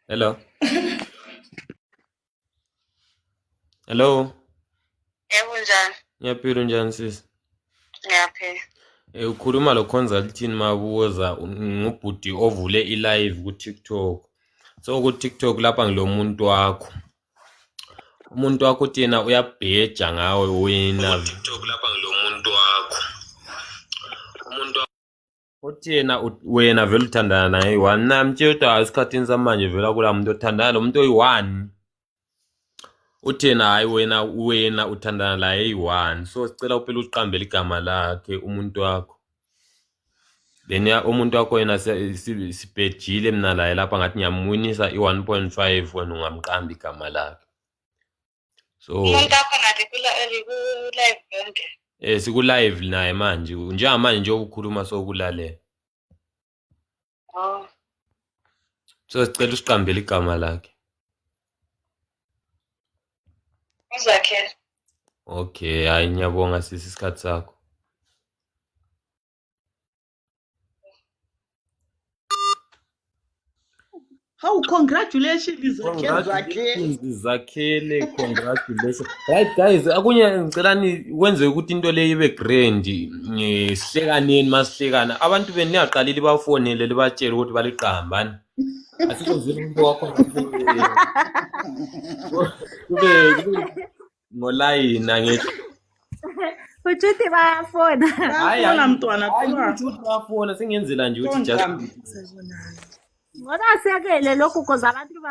Hello. Hello. Yebo njani? Ngiyaphila njani sis? Ngiyaphila. Ukhuluma lo Consultini Mabuza ngubhuti ovule i-live ku-TikTok. So ku-TikTok lapha ngilomuntu wakho. Umuntu wakho uthi yena uyabheja ngawe wena. TikTok lapha ngilomuntu wakho. Uthi yena wena vele uthandana naye one. Namtshela esikhathini samanje vela kula muntu othandana lo muntu oyi-one. Uthi yena hayi wena uthandana laye eyi-one. So sicela uphela usiqambele igama lakhe umuntu wakho. Then umuntu wakho yena sibhejile mina laye lapha ngathi ngiyamwinisa i-1.5 wena ungamqambi igama lakhe. So Umuntu wakho nathi ku-live yonke. Siku-live naye manje njengamanje nje ukukhuluma sokulalela. Oh. So sicela usiqambele igama lakhe. Uzakhela. Okay, hayi ngiyabonga sisi isikhathi sakho. How congratulations Zakhele congratulations. Right guys, akunye ngicelani wenze ukuthi into leyo ibe grand sihlekaneni masihlekana. Abantu beniyaqalile bafonele libatshela ukuthi baliqambani. Asikozile umuntu wakho kube ngolayina ngithi Ujuthi bayafona. bayafona mntwana ukuthi bayafona singenzela nje ukuthi just Ngona siyakele lokhu because abantu